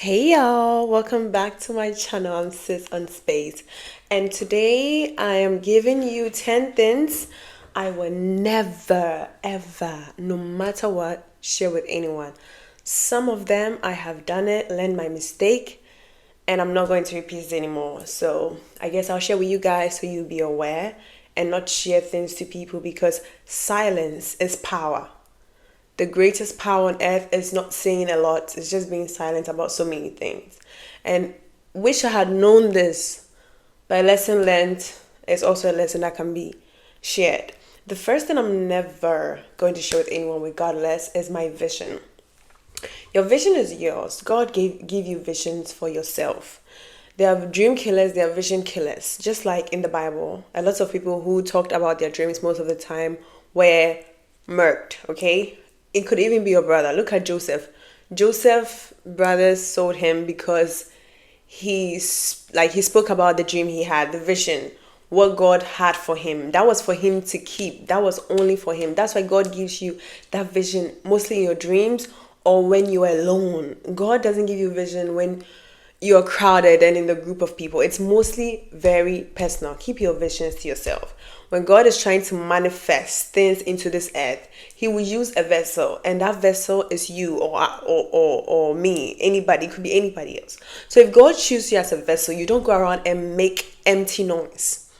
Hey y'all, welcome back to my channel. I'm Sis on Space, and today I am giving you 10 things I will never, ever, no matter what, share with anyone. Some of them I have done it, learned my mistake, and I'm not going to repeat it anymore. So I guess I'll share with you guys so you'll be aware and not share things to people because silence is power. The greatest power on earth is not saying a lot, it's just being silent about so many things. And wish I had known this, but a lesson learned is also a lesson that can be shared. The first thing I'm never going to share with anyone, regardless, is my vision. Your vision is yours. God give you visions for yourself. There are dream killers, there are vision killers. Just like in the Bible, a lot of people who talked about their dreams most of the time were murked, okay? It could even be your brother. Look at Joseph. Joseph's brothers sold him because he spoke about the dream he had, the vision, what God had for him. That was for him to keep. That was only for him. That's why God gives you that vision mostly in your dreams or when you're alone. God doesn't give you vision when you're crowded and in the group of people. It's mostly very personal. Keep your visions to yourself. When God is trying to manifest things into this earth, He will use a vessel, and that vessel is you or me. Anybody, it could be anybody else. So if God chooses you as a vessel, you don't go around and make empty noise.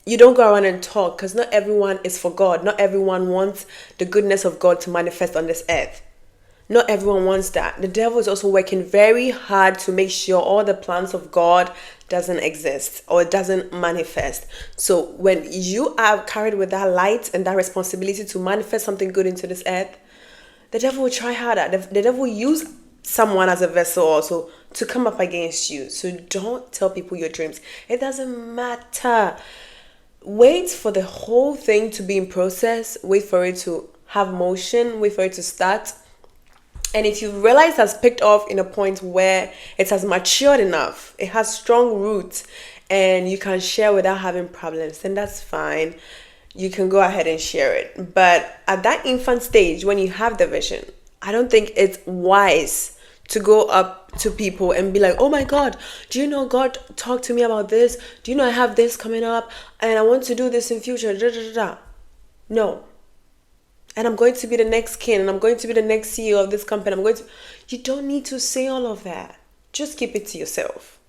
You don't go around and talk because not everyone is for God. Not everyone wants the goodness of God to manifest on this earth. Not everyone wants that. The devil is also working very hard to make sure all the plans of God doesn't exist or doesn't manifest. So when you are carried with that light and that responsibility to manifest something good into this earth, the devil will try harder. The devil will use someone as a vessel also to come up against you. So don't tell people your dreams. It doesn't matter. Wait for the whole thing to be in process. Wait for it to have motion. Wait for it to start. And if you realize it has picked off in a point where it has matured enough, it has strong roots, and you can share without having problems, then that's fine. You can go ahead and share it. But at that infant stage, when you have the vision, I don't think it's wise to go up to people and be like, oh my God, do you know God talked to me about this? Do you know I have this coming up and I want to do this in future? Da, da, da, da. No. And I'm going to be the next king and I'm going to be the next CEO of this company. You don't need to say all of that. Just keep it to yourself.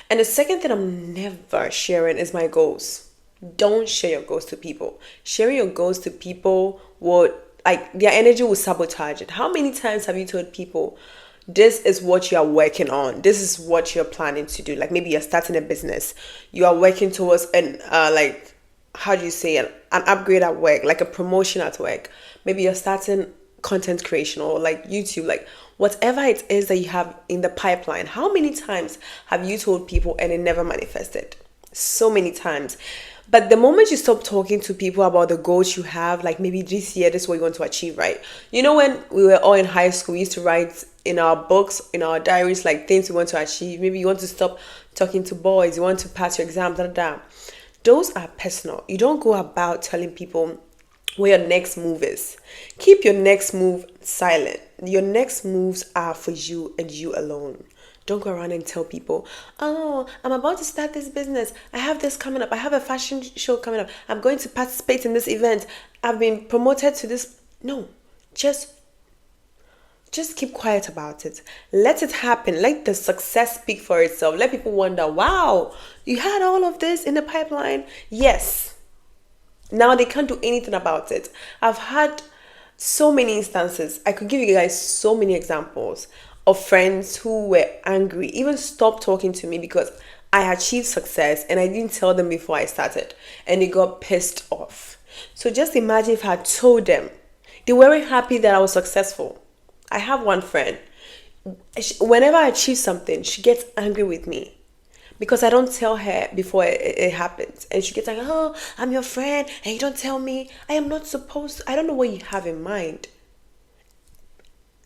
And the second thing I'm never sharing is my goals. Don't share your goals to people. Sharing your goals to people would, like, their energy will sabotage it. How many times have you told people, this is what you are working on, this is what you're planning to do? Like maybe you're starting a business, you are working towards how do you say it, an upgrade at work, like a promotion at work. Maybe you're starting content creation or like YouTube, like whatever it is that you have in the pipeline. How many times have you told people and it never manifested? So many times. But the moment you stop talking to people about the goals you have, like maybe this year, this is what you want to achieve, right? You know, when we were all in high school, we used to write in our books, in our diaries, like things we want to achieve. Maybe you want to stop talking to boys, you want to pass your exams, da da da. Those are personal. You don't go about telling people where your next move is. Keep your next move silent. Your next moves are for you and you alone. Don't go around and tell people, oh, I'm about to start this business. I have this coming up. I have a fashion show coming up. I'm going to participate in this event. I've been promoted to this. No, just keep quiet about it. Let it happen. Let the success speak for itself. Let people wonder, wow, you had all of this in the pipeline? Yes. Now they can't do anything about it. I've had so many instances. I could give you guys so many examples of friends who were angry, even stopped talking to me because I achieved success and I didn't tell them before I started. And they got pissed off. So just imagine if I had told them. They weren't happy that I was successful. I have one friend. Whenever I achieve something, she gets angry with me because I don't tell her before it happens. And she gets like, oh, I'm your friend and you don't tell me. I am not supposed to. I don't know what you have in mind.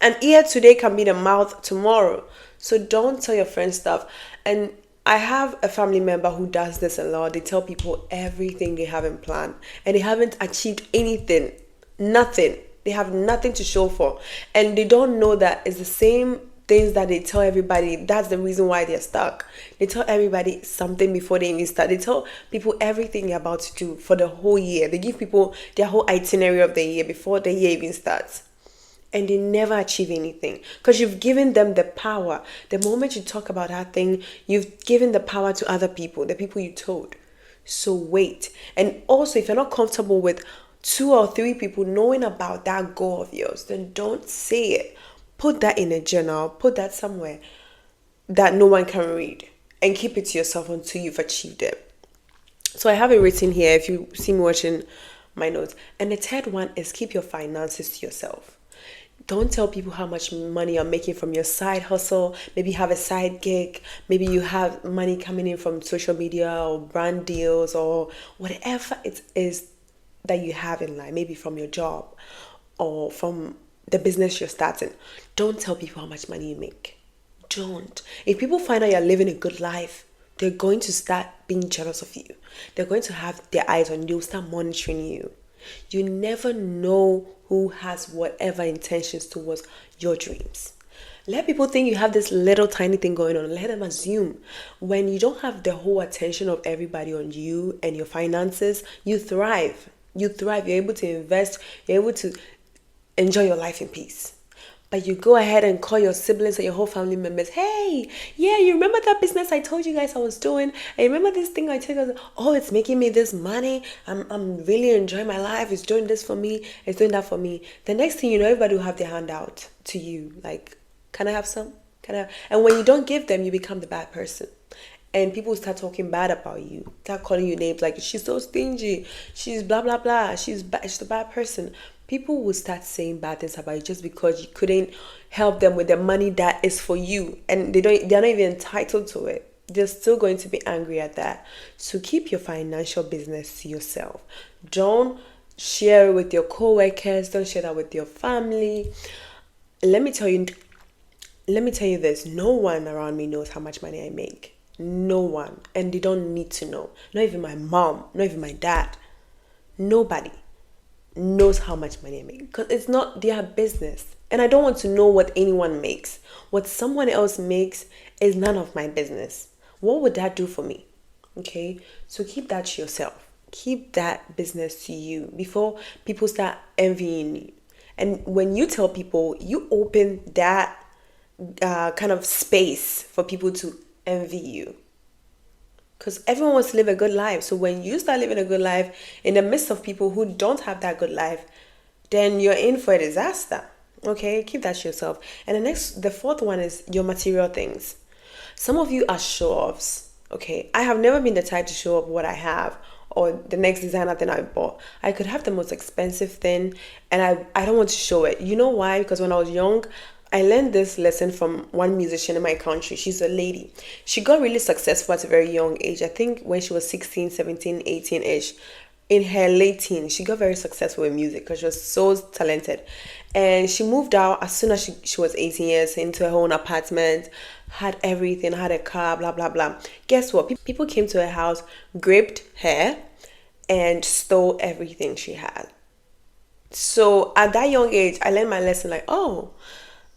An ear today can be the mouth tomorrow. So don't tell your friend stuff. And I have a family member who does this a lot. They tell people everything they have in plan and they haven't achieved anything. Nothing. They have nothing to show for. And they don't know that it's the same things that they tell everybody. That's the reason why they're stuck. They tell everybody something before they even start. They tell people everything they're about to do for the whole year. They give people their whole itinerary of the year before the year even starts. And they never achieve anything because you've given them the power. The moment you talk about that thing, you've given the power to other people, the people you told. So wait. And also, if you're not comfortable with 2 or 3 people knowing about that goal of yours, then don't say it. Put that in a journal, put that somewhere that no one can read, and keep it to yourself until you've achieved it. So I have it written here if you see me watching my notes. And the third one is keep your finances to yourself. Don't tell people how much money you're making from your side hustle. Maybe you have a side gig. Maybe you have money coming in from social media or brand deals or whatever it is that you have in life. Maybe from your job or from the business you're starting. Don't tell people how much money you make. Don't. If people find out you're living a good life, they're going to start being jealous of you. They're going to have their eyes on you, start monitoring you. You never know who has whatever intentions towards your dreams. Let people think you have this little tiny thing going on. Let them assume. When you don't have the whole attention of everybody on you and your finances, you thrive. You thrive. You're able to invest. You're able to enjoy your life in peace. But you go ahead and call your siblings and your whole family members. Hey, yeah, you remember that business I told you guys I was doing? I remember this thing I told you guys. Oh, it's making me this money. I'm really enjoying my life. It's doing this for me. It's doing that for me. The next thing you know, everybody will have their hand out to you. Like, can I have some? Can I have? And when you don't give them, you become the bad person. And people start talking bad about you. Start calling you names like, she's so stingy. She's blah, blah, blah. She's a bad person. People will start saying bad things about you just because you couldn't help them with the money that is for you. And they're not even entitled to it. They're still going to be angry at that. So keep your financial business to yourself. Don't share it with your co-workers. Don't share that with your family. Let me tell you this. No one around me knows how much money I make. No one. And they don't need to know. Not even my mom. Not even my dad. Nobody knows how much money I make because it's not their business. And I don't want to know what anyone makes. What someone else makes is none of my business. What would that do for me? Okay, so keep that to yourself. Keep that business to you before people start envying you. And when you tell people, you open that kind of space for people to envy you. Because everyone wants to live a good life. So when you start living a good life in the midst of people who don't have that good life, then you're in for a disaster. Okay, keep that to yourself. And the fourth one is your material things. Some of you are show-offs. Okay, I have never been the type to show up what I have or the next designer thing I bought. I could have the most expensive thing and I don't want to show it. You know why? Because when I was young, I learned this lesson from one musician in my country. She's a lady. She got really successful at a very young age. I think when she was 16, 17, 18-ish. In her late teens, she got very successful in music because she was so talented. And she moved out as soon as she was 18 years into her own apartment, had everything, had a car, blah, blah, blah. Guess what? People came to her house, raped her, and stole everything she had. So at that young age, I learned my lesson like, oh,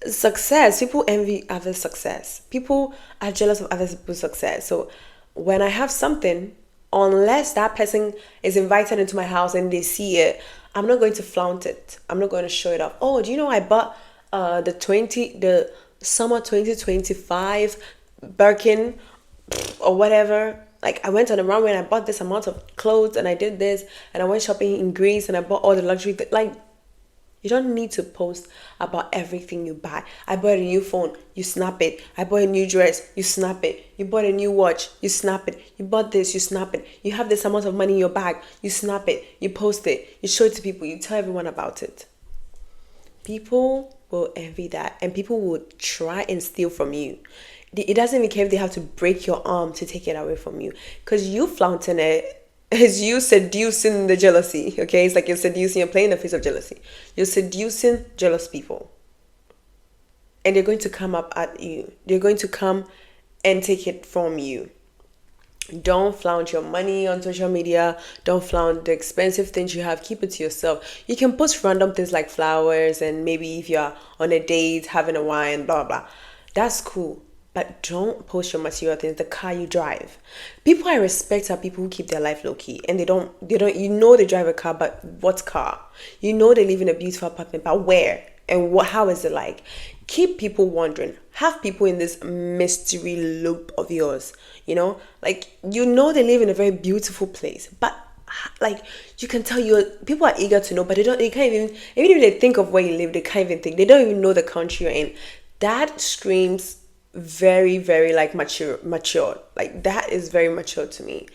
success, people envy others' success. People are jealous of other people's success. So when I have something, unless that person is invited into my house and they see it, I'm not going to flaunt it. I'm not going to show it off. Oh, do you know I bought the summer 2025 Birkin or whatever. Like I went on a runway and I bought this amount of clothes and I did this and I went shopping in Greece and I bought all the luxury like you don't need to post about everything you buy. I bought a new phone, you snap it. I bought a new dress, you snap it. You bought a new watch, you snap it. You bought this, you snap it. You have this amount of money in your bag, you snap it. You post it, you show it to people, you tell everyone about it. People will envy that and people will try and steal from you. It doesn't even care if they have to break your arm to take it away from you. Because you flaunting it is you seducing the jealousy, okay? It's like you're playing the face of jealousy. You're seducing jealous people. And they're going to come up at you. They're going to come and take it from you. Don't flaunt your money on social media. Don't flaunt the expensive things you have. Keep it to yourself. You can post random things like flowers and maybe if you're on a date, having a wine, blah, blah. That's cool. But don't post your material things, the car you drive. People I respect are people who keep their life low key, and you know they drive a car, but what car? You know they live in a beautiful apartment, but where? And how is it like? Keep people wondering. Have people in this mystery loop of yours, like, they live in a very beautiful place, but like, you can tell people are eager to know, but they can't even if they think of where you live, they can't even think, they don't even know the country you're in. That screams very, very like mature. Like, that is very mature to me.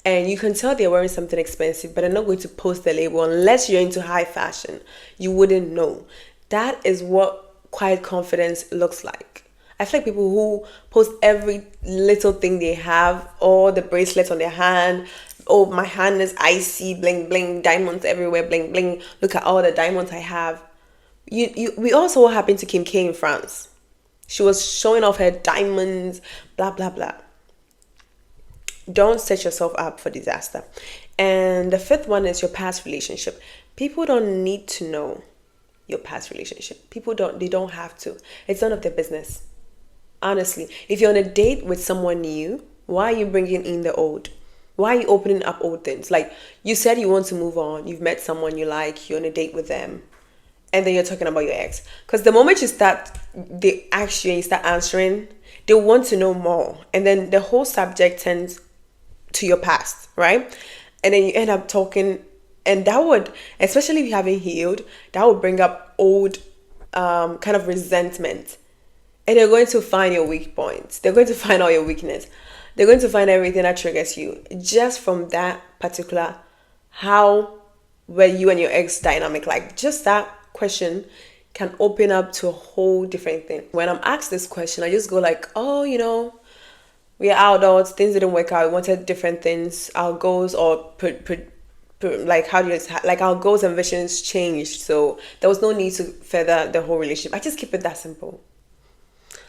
And you can tell they're wearing something expensive, but they're not going to post the label unless you're into high fashion. You wouldn't know. That is what quiet confidence looks like. I feel like people who post every little thing they have, all the bracelets on their hand. Oh, my hand is icy, bling bling, diamonds everywhere, bling bling. Look at all the diamonds I have. We also what happened to Kim K in France. She was showing off her diamonds, blah blah blah. Don't set yourself up for disaster. And the fifth one is your past relationship. People don't need to know your past relationship. They don't have to. It's none of their business. Honestly, if you're on a date with someone new, why are you bringing in the old? Why are you opening up old things? Like, you said you want to move on. You've met someone you like. You're on a date with them. And then you're talking about your ex. Because the moment they ask you and you start answering, they want to know more. And then the whole subject tends to your past, right? And then you end up talking. And that would, especially if you haven't healed, that would bring up old kind of resentment. And they're going to find your weak points. They're going to find all your weakness. They're going to find everything that triggers you. Just from that particular, how were you and your ex dynamic like? Just that question can open up to a whole different thing. When I'm asked this question, I just go like, oh, we are adults. Things didn't work out. We wanted different things. Our goals or our goals and visions changed. So there was no need to further the whole relationship. I just keep it that simple.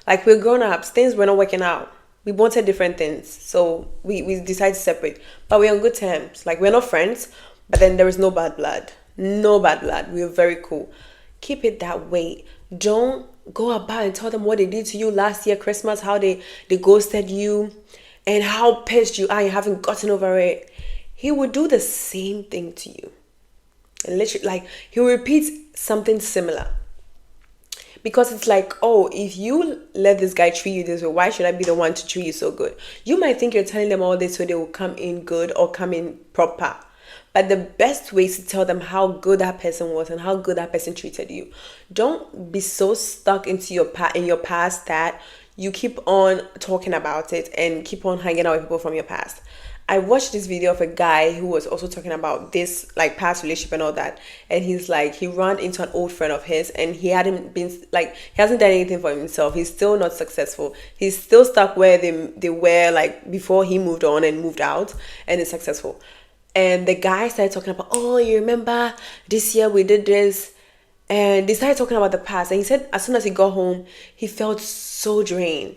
Like, we're grown ups. Things were not working out. We wanted different things. So we decided to separate. But we're on good terms. Like, we're not friends, but then there is no bad blood. No bad blood. We're very cool. Keep it that way. Don't go about and tell them what they did to you last year, Christmas, how they ghosted you, and how pissed you are you haven't gotten over it. He would do the same thing to you. And literally, like, he will repeat something similar. Because it's like, oh, if you let this guy treat you this way, why should I be the one to treat you so good? You might think you're telling them all this so they will come in good or come in proper. But the best way is to tell them how good that person was and how good that person treated you. Don't be so stuck into your past that you keep on talking about it and keep on hanging out with people from your past. I watched this video of a guy who was also talking about this, like, past relationship and all that. And he's like, he ran into an old friend of his and he hasn't done anything for himself. He's still not successful. He's still stuck where they were, like, before he moved on and moved out and is successful. And the guy started talking about, oh, you remember this year we did this? And they started talking about the past. And he said as soon as he got home, he felt so drained.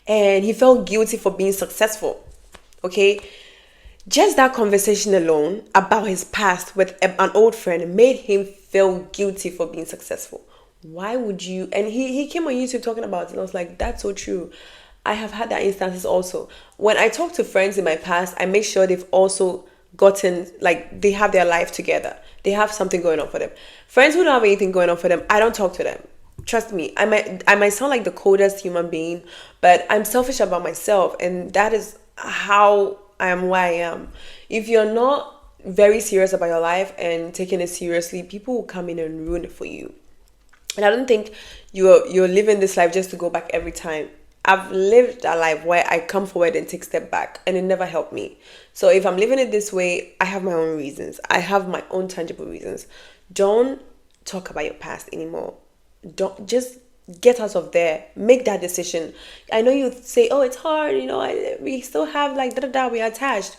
And he felt guilty for being successful. Okay? Just that conversation alone about his past with an old friend made him feel guilty for being successful. Why would you? And he came on YouTube talking about it. And I was like, that's so true. I have had that instances also. When I talk to friends in my past, I make sure they've also gotten, like, they have their life together. They have something going on for them. Friends who don't have anything going on for them, I don't talk to them. Trust me, I might sound like the coldest human being, but I'm selfish about myself. And that is how I am where I am. If you're not very serious about your life and taking it seriously, people will come in and ruin it for you. And I don't think you're living this life just to go back every time. I've lived a life where I come forward and take a step back, and it never helped me. So if I'm living it this way, I have my own reasons. I have my own tangible reasons. Don't talk about your past anymore. Don't just get out of there. Make that decision. I know you say, oh, it's hard. We still have we're attached.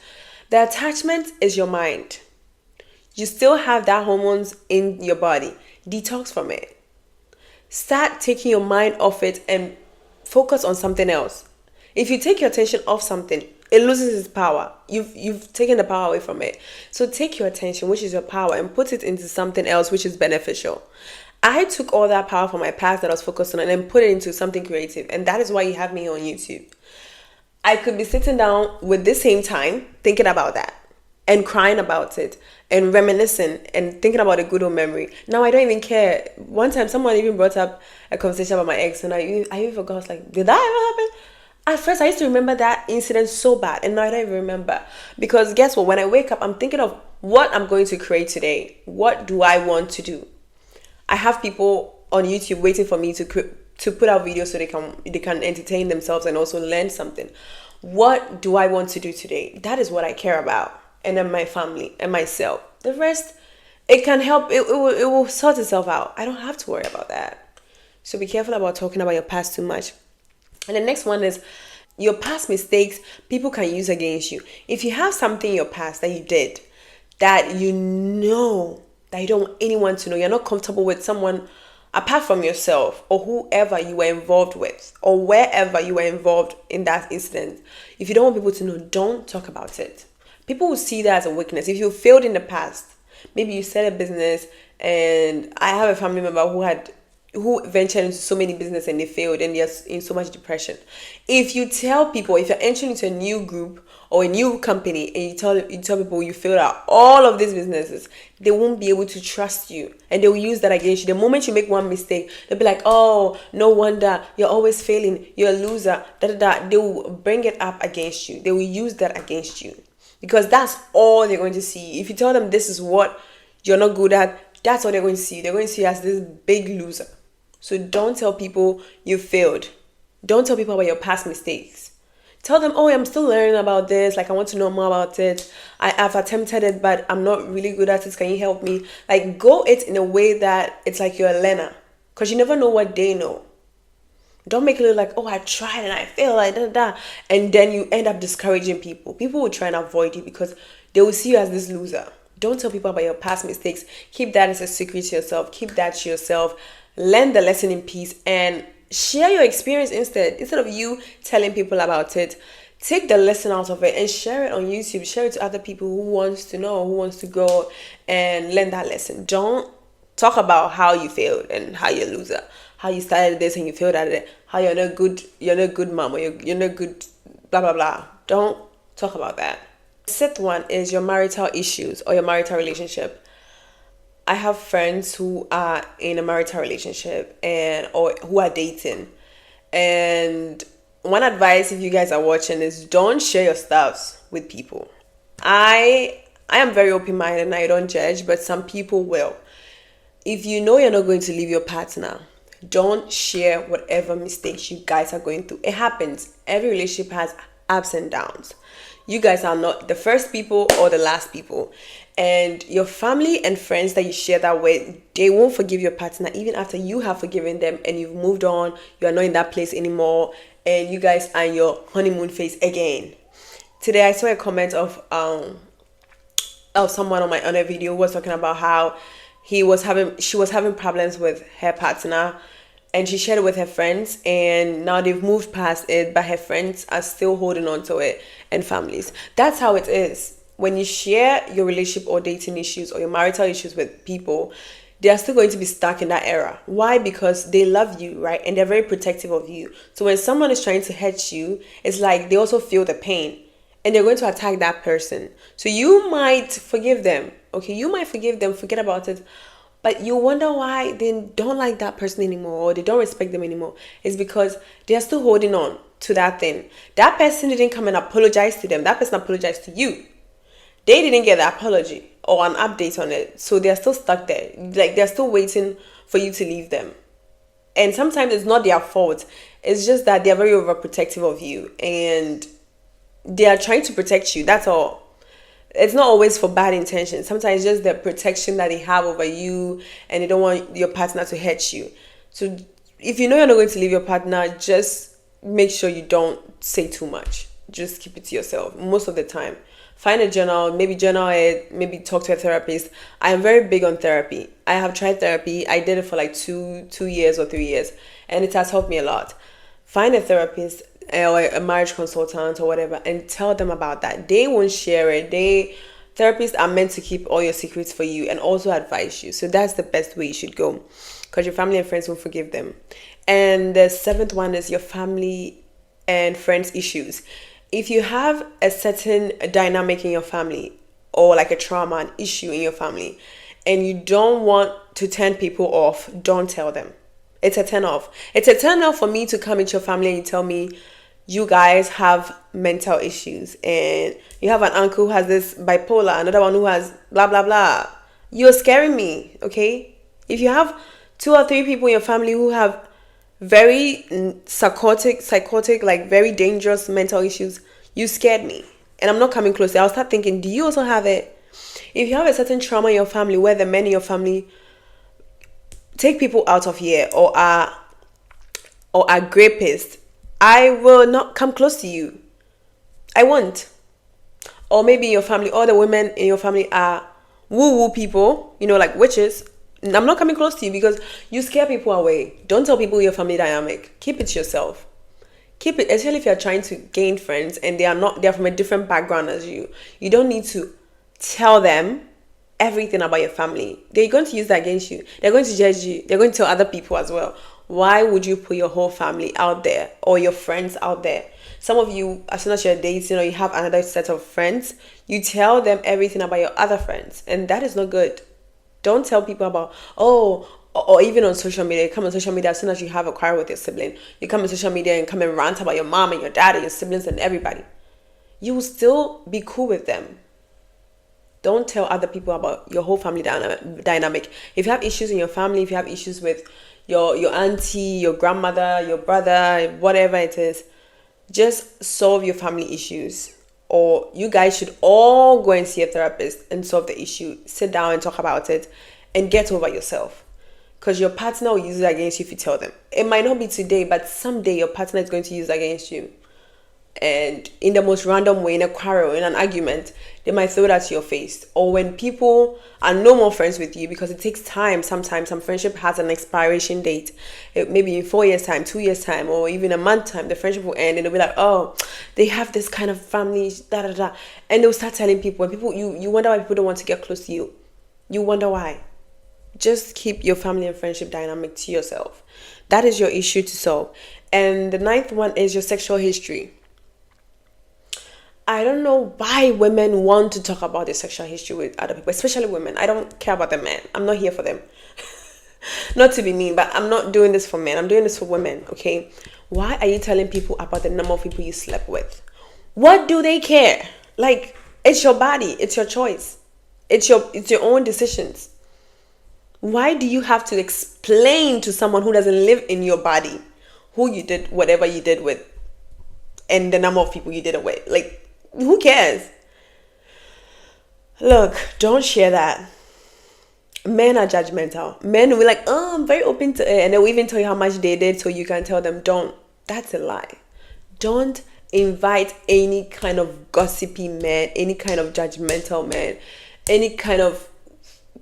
The attachment is your mind. You still have that hormones in your body. Detox from it. Start taking your mind off it and focus on something else. If you take your attention off something, it loses its power. You've taken the power away from it. So take your attention, which is your power, and put it into something else which is beneficial. I took all that power from my past that I was focused on and then put it into something creative. And that is why you have me on YouTube. I could be sitting down with the same time thinking about that and crying about it and reminiscing and thinking about a good old memory. Now I don't even care. One time someone even brought up a conversation about my ex and I even forgot. I was like, did that ever happen? At first I used to remember that incident so bad and now I don't even remember. Because guess what? When I wake up, I'm thinking of what I'm going to create today. What do I want to do? I have people on YouTube waiting for me to put out videos so they can entertain themselves and also learn something. What do I want to do today? That is what I care about. And then my family and myself. The rest, it can help. It will sort itself out. I don't have to worry about that. So be careful about talking about your past too much. And the next one is your past mistakes people can use against you. If you have something in your past that you did that you know that you don't want anyone to know, you're not comfortable with someone apart from yourself or whoever you were involved with or wherever you were involved in that incident, if you don't want people to know, don't talk about it. People will see that as a weakness. If you failed in the past, maybe you started a business, and I have a family member who ventured into so many business and they failed and they're in so much depression. If you tell people, if you're entering into a new group or a new company and you tell people you failed at all of these businesses, they won't be able to trust you and they will use that against you. The moment you make one mistake, they'll be like, oh, no wonder, you're always failing, you're a loser, They will bring it up against you. They will use that against you because that's all they're going to see. If you tell them this is what you're not good at, that's all they're going to see. They're going to see you as this big loser. So don't tell people you failed. Don't tell people about your past mistakes. Tell them, oh, I'm still learning about this. Like, I want to know more about it. I've attempted it, but I'm not really good at it. Can you help me? Like, go it in a way that it's like you're a learner. Because you never know what they know. Don't make it look like, oh, I tried and I failed. And then you end up discouraging people. People will try and avoid you because they will see you as this loser. Don't tell people about your past mistakes. Keep that as a secret to yourself. Keep that to yourself. Learn the lesson in peace and share your experience instead of you telling people about it. Take the lesson out of it and share it on YouTube. Share it to other people who wants to know, who wants to go and learn that lesson. Don't talk about how you failed and how you're a loser, how you started this and you failed at it, how you're not good mom or you're not good blah blah blah. Don't talk about that. The sixth one is your marital issues or your marital relationship. I have friends who are in a marital relationship or who are dating. And one advice, if you guys are watching, is don't share your stuffs with people. I am very open-minded and I don't judge, but some people will. If you know you're not going to leave your partner, don't share whatever mistakes you guys are going through. It happens. Every relationship has ups and downs. You guys are not the first people or the last people. And your family and friends that you share that with, they won't forgive your partner even after you have forgiven them and you've moved on. You are not in that place anymore and you guys are in your honeymoon phase again. Today I saw a comment of someone on a video who was talking about how she was having problems with her partner and she shared it with her friends and now they've moved past it, but her friends are still holding on to it and families. That's how it is. When you share your relationship or dating issues or your marital issues with people, they are still going to be stuck in that era. Why? Because they love you, right? And they're very protective of you. So when someone is trying to hurt you, it's like they also feel the pain and they're going to attack that person. So you might forgive them. Okay, you might forgive them, forget about it. But you wonder why they don't like that person anymore or they don't respect them anymore. It's because they are still holding on to that thing. That person didn't come and apologize to them. That person apologized to you. They didn't get the apology or an update on it. So they're still stuck there. Like they're still waiting for you to leave them. And sometimes it's not their fault. It's just that they're very overprotective of you. And they are trying to protect you. That's all. It's not always for bad intentions. Sometimes it's just the protection that they have over you. And they don't want your partner to hurt you. So if you know you're not going to leave your partner, just make sure you don't say too much. Just keep it to yourself most of the time. Find a journal, maybe journal it, maybe talk to a therapist. I am very big on therapy. I have tried therapy. I did it for like 2 years or 3 years, and it has helped me a lot. Find a therapist or a marriage consultant or whatever and tell them about that. They won't share it. Therapists are meant to keep all your secrets for you and also advise you. So that's the best way you should go, because your family and friends will forgive them. And the seventh one is your family and friends issues. If you have a certain dynamic in your family, or like a trauma, an issue in your family, and you don't want to turn people off, don't tell them. It's a turn off. It's a turn off for me to come into your family and you tell me you guys have mental issues and you have an uncle who has this bipolar, another one who has blah blah blah. You're scaring me, okay? If you have 2 or 3 people in your family who have very psychotic, like very dangerous mental issues, you scared me. And I'm not coming close. I'll start thinking, do you also have it? If you have a certain trauma in your family where the men in your family take people out of here or are rapists, I will not come close to you. I won't. Or maybe in your family, all the women in your family are woo-woo people, like witches. I'm not coming close to you because you scare people away. Don't tell people your family dynamic. Keep it to yourself. Keep it, especially if you're trying to gain friends and they're from a different background as you. You don't need to tell them everything about your family. They're going to use that against you. They're going to judge you. They're going to tell other people as well. Why would you put your whole family out there or your friends out there? Some of you, as soon as you're dating or you have another set of friends, you tell them everything about your other friends, and that is not good. Don't tell people about, or even on social media. You come on social media as soon as you have a quarrel with your sibling. You come on social media and come and rant about your mom and your dad and your siblings and everybody. You will still be cool with them. Don't tell other people about your whole family dynamic. If you have issues in your family, if you have issues with your auntie, your grandmother, your brother, whatever it is, just solve your family issues. Or you guys should all go and see a therapist and solve the issue. Sit down and talk about it and get over yourself. Because your partner will use it against you if you tell them. It might not be today, but someday your partner is going to use it against you. And in the most random way, in a quarrel, in an argument, they might throw that to your face. Or when people are no more friends with you, because it takes time. Sometimes some friendship has an expiration date. Maybe in 4 years time, 2 years time, or even a month time, the friendship will end and they'll be like, oh, they have this kind of family, da da da. And they'll start telling people, and people, you wonder why people don't want to get close to you. You wonder why. Just keep your family and friendship dynamic to yourself. That is your issue to solve. And the 9th one is your sexual history. I don't know why women want to talk about their sexual history with other people, especially women. I don't care about the men. I'm not here for them. Not to be mean, but I'm not doing this for men. I'm doing this for women, okay? Why are you telling people about the number of people you slept with? What do they care? Like, it's your body. It's your choice. It's your own decisions. Why do you have to explain to someone who doesn't live in your body who you did whatever you did with and the number of people you did it with? Like, who cares? Look, don't share that. Men are judgmental. Men will be like, I'm very open to it. And they'll even tell you how much they did so you can tell them, don't. That's a lie. Don't invite any kind of gossipy man, any kind of judgmental man, any kind of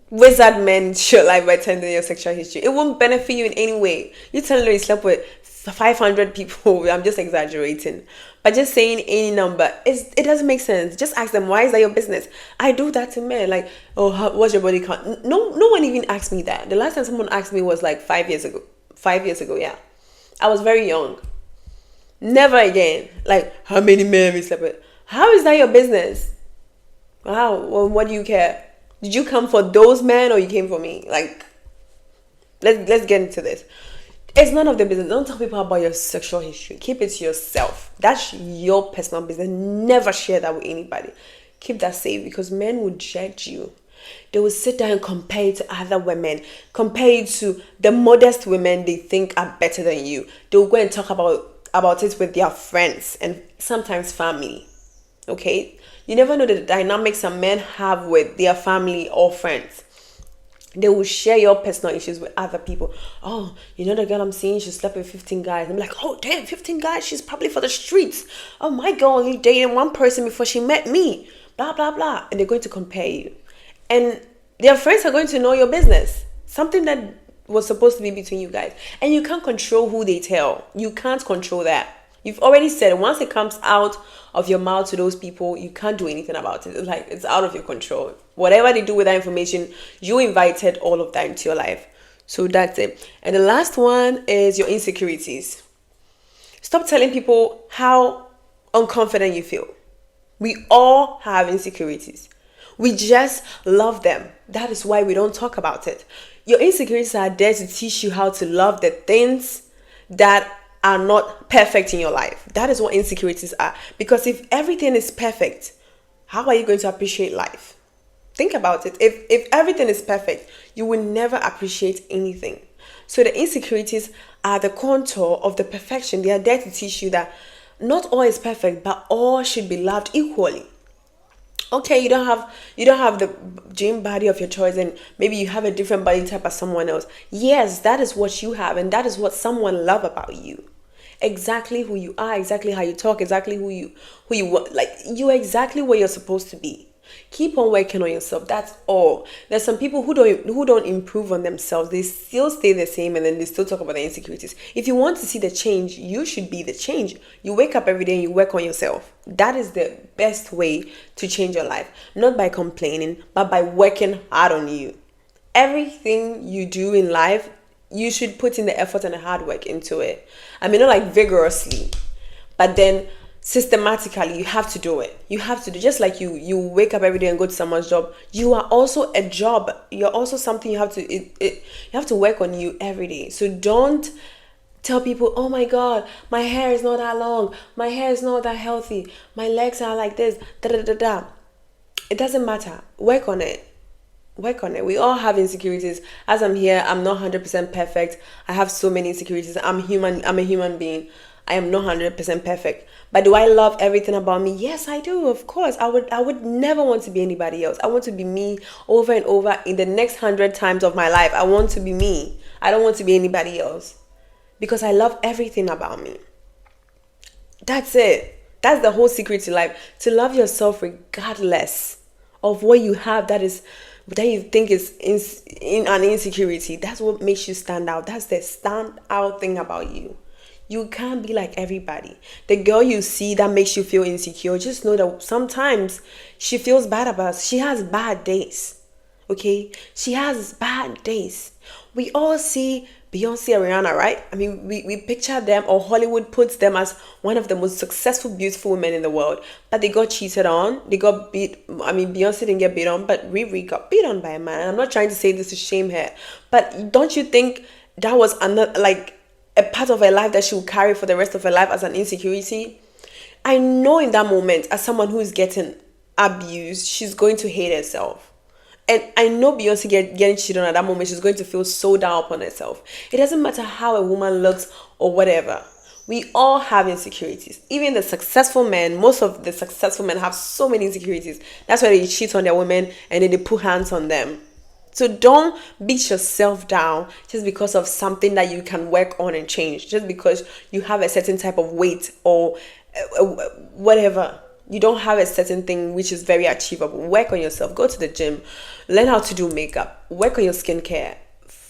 wizard man into your life by telling your sexual history. It won't benefit you in any way. You tell them you slept with 500 people. I'm just exaggerating. But just saying any number, it doesn't make sense. Just ask them, why is that your business? I do that to men. Like, what's your body count? No one even asked me that. The last time someone asked me was like 5 years ago. 5 years ago, yeah. I was very young. Never again. Like, how many men we slept with? How is that your business? Wow, well, what do you care? Did you come for those men or you came for me? Like, let's get into this. It's none of their business. Don't tell people about your sexual history. Keep it to yourself. That's your personal business. Never share that with anybody. Keep that safe because men will judge you. They will sit there and compare you to other women. Compare you to the modest women they think are better than you. They will go and talk about it with their friends and sometimes family. Okay? You never know the dynamics some men have with their family or friends. They will share your personal issues with other people. Oh, you know the girl I'm seeing, she slept with 15 guys. I'm like, oh damn, 15 guys, she's probably for the streets. Oh, my girl only dated one person before she met me. Blah, blah, blah. And they're going to compare you. And their friends are going to know your business. Something that was supposed to be between you guys. And you can't control who they tell. You can't control that. You've already said it. Once it comes out of your mouth to those people, you can't do anything about it. It's like it's out of your control. Whatever they do with that information, you invited all of that into your life. So that's it. And the last one is your insecurities. Stop telling people how unconfident you feel. We all have insecurities. We just love them. That is why we don't talk about it. Your insecurities are there to teach you how to love the things that are not perfect in your life. That is what insecurities are. Because if everything is perfect, how are you going to appreciate life? Think about it. If everything is perfect, you will never appreciate anything. So the insecurities are the contour of the perfection. They are there to teach you that not all is perfect, but all should be loved equally. Okay, you don't have the gym body of your choice, and maybe you have a different body type as someone else. Yes, that is what you have, and that is what someone love about you. Exactly who you are, exactly how you talk, exactly who you like. You're exactly where you're supposed to be. Keep on working on yourself. That's all. There's some people who don't improve on themselves. They still stay the same, and then they still talk about their insecurities. If you want to see the change, you should be the change. You wake up every day and you work on yourself. That is the best way to change your life. Not by complaining, but by working hard on you. Everything you do in life, you should put in the effort and the hard work into it. I mean, not like vigorously, but then systematically. You have to do it. You have to do, just like you wake up every day and go to someone's job. You are also a job. You're also something. You have to you have to work on you every day. So don't tell people, oh my god, my hair is not that long, my hair is not that healthy, my legs are like this, da da da da. It doesn't matter. Work on it. Work on it. We all have insecurities. As I'm here, I'm not 100% perfect. I have so many insecurities. I'm human. I'm a human being. I am not 100% perfect. But do I love everything about me? Yes, I do. Of course. I would never want to be anybody else. I want to be me over and over in the next 100 times of my life. I want to be me. I don't want to be anybody else. Because I love everything about me. That's it. That's the whole secret to life. To love yourself regardless of what you have that you think is in an insecurity. That's what makes you stand out. That's the stand out thing about you. You can't be like everybody. The girl you see that makes you feel insecure, just know that sometimes she feels bad about us. She has bad days. Okay? She has bad days. We all see Beyonce and Rihanna, right? I mean, we picture them, or Hollywood puts them as one of the most successful, beautiful women in the world. But they got cheated on. They got beat. I mean, Beyonce didn't get beat on, but Riri got beat on by a man. I'm not trying to say this to shame her. But don't you think that was another, like, a part of her life that she will carry for the rest of her life as an insecurity? I know in that moment, as someone who is getting abused, she's going to hate herself. And I know Beyonce getting cheated on at that moment, she's going to feel so down upon herself. It doesn't matter how a woman looks or whatever. We all have insecurities. Even the successful men, most of the successful men have so many insecurities. That's why they cheat on their women and then they put hands on them. So don't beat yourself down just because of something that you can work on and change. Just because you have a certain type of weight or whatever. You don't have a certain thing which is very achievable. Work on yourself. Go to the gym. Learn how to do makeup. Work on your skincare.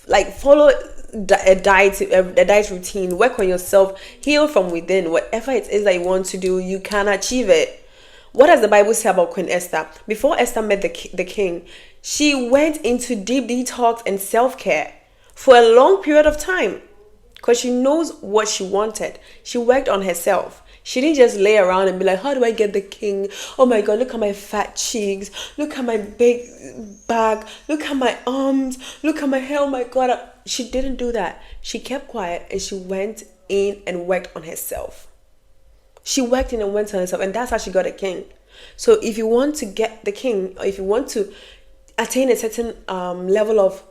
Like, follow a diet routine. Work on yourself. Heal from within. Whatever it is that you want to do, you can achieve it. What does the Bible say about Queen Esther? Before Esther met the king, she went into deep detox and self-care for a long period of time because she knows what she wanted. She worked on herself. She didn't just lay around and be like, how do I get the king? Oh my God, look at my fat cheeks. Look at my big back. Look at my arms. Look at my hair. Oh my God. She didn't do that. She kept quiet and she went in and worked on herself. She worked in and went on herself, and that's how she got a king. So if you want to get the king, or if you want to attain a certain level of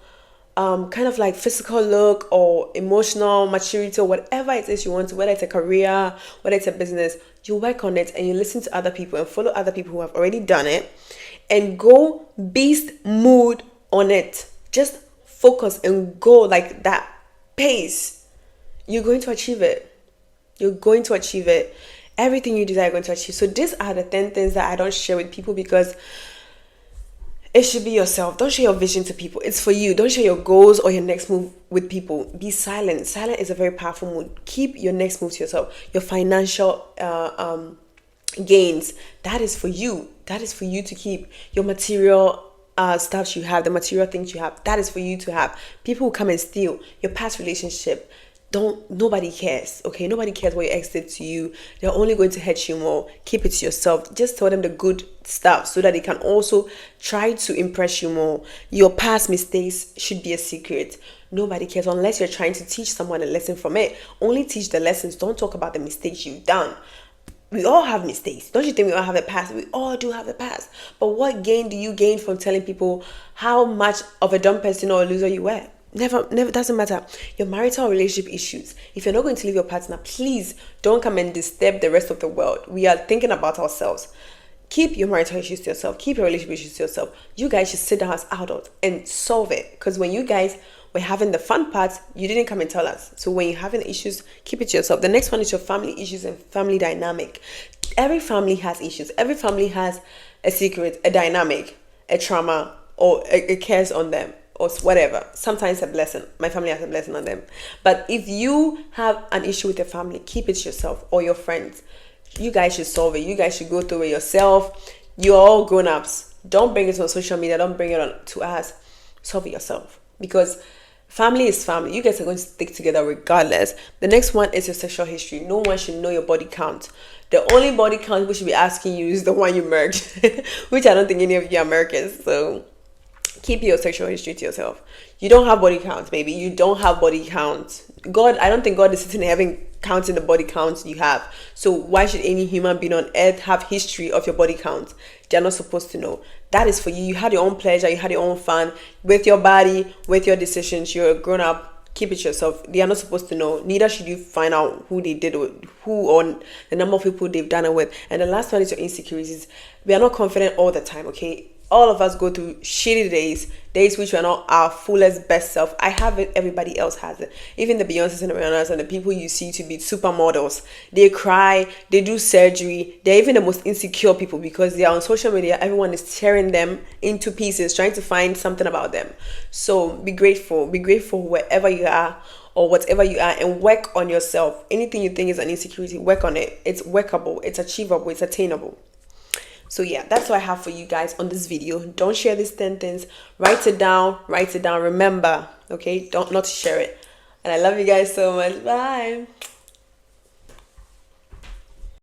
kind of like physical look or emotional maturity or whatever it is you want to, whether it's a career, whether it's a business, you work on it and you listen to other people and follow other people who have already done it and go beast mode on it. Just focus and go like that pace. You're going to achieve it. You're going to achieve it. Everything you desire, you're going to achieve. So these are the 10 things that I don't share with people because It should be yourself. Don't share your vision to people. It's for you. Don't share your goals or your next move with people. Be silent. Silent is a very powerful mood. Keep your next move to yourself. Your financial gains, that is for you. That is for you to keep. Your material stuff you have, the material things you have, that is for you to have. People will come and steal your past relationship. Nobody cares, okay? Nobody cares what your ex did to you. They're only going to hurt you more. Keep it to yourself. Just tell them the good stuff so that they can also try to impress you more. Your past mistakes should be a secret. Nobody cares unless you're trying to teach someone a lesson from it. Only teach the lessons. Don't talk about the mistakes you've done. We all have mistakes. Don't you think we all have a past? We all do have a past. But what gain do you gain from telling people how much of a dumb person or a loser you were? Never, doesn't matter. Your marital relationship issues. If you're not going to leave your partner, please don't come and disturb the rest of the world. We are thinking about ourselves. Keep your marital issues to yourself. Keep your relationship issues to yourself. You guys should sit down as adults and solve it. Because when you guys were having the fun parts, you didn't come and tell us. So when you're having issues, keep it to yourself. The next one is your family issues and family dynamic. Every family has issues. Every family has a secret, a dynamic, a trauma, or a cares on them, or whatever. Sometimes a blessing. My family has a blessing on them. But if you have an issue with your family, keep it to yourself or your friends. You guys should solve it. You guys should go through it yourself. You're all grown-ups. Don't bring it on social media. Don't bring it on to us. Solve it yourself. Because family is family. You guys are going to stick together regardless. The next one is your sexual history. No one should know your body count. The only body count we should be asking you is the one you merged, which I don't think any of you are Americans. So keep your sexual history to yourself. You don't have body counts, baby. You don't have body counts. God, I don't think God is sitting in heaven counting the body counts you have. So why should any human being on earth have history of your body count? They're not supposed to know. That is for you. You had your own pleasure. You had your own fun with your body, with your decisions. You're a grown up. Keep it to yourself. They are not supposed to know. Neither should you find out who they did with, who or the number of people they've done it with. And the last one is your insecurities. We are not confident all the time, okay? All of us go through shitty days which are not our fullest best self. I have it, everybody else has it. Even the Beyoncés and the Rihannas and the people you see to be supermodels, they cry, they do surgery. They're even the most insecure people because they are on social media. Everyone is tearing them into pieces, trying to find something about them. So be grateful. Be grateful wherever you are or whatever you are, and work on yourself. Anything you think is an insecurity, work on it. It's workable, it's achievable, it's attainable. So yeah, that's what I have for you guys on this video. Don't share these 10 things. Write it down. Remember, okay? Don't not share it. And I love you guys so much. Bye.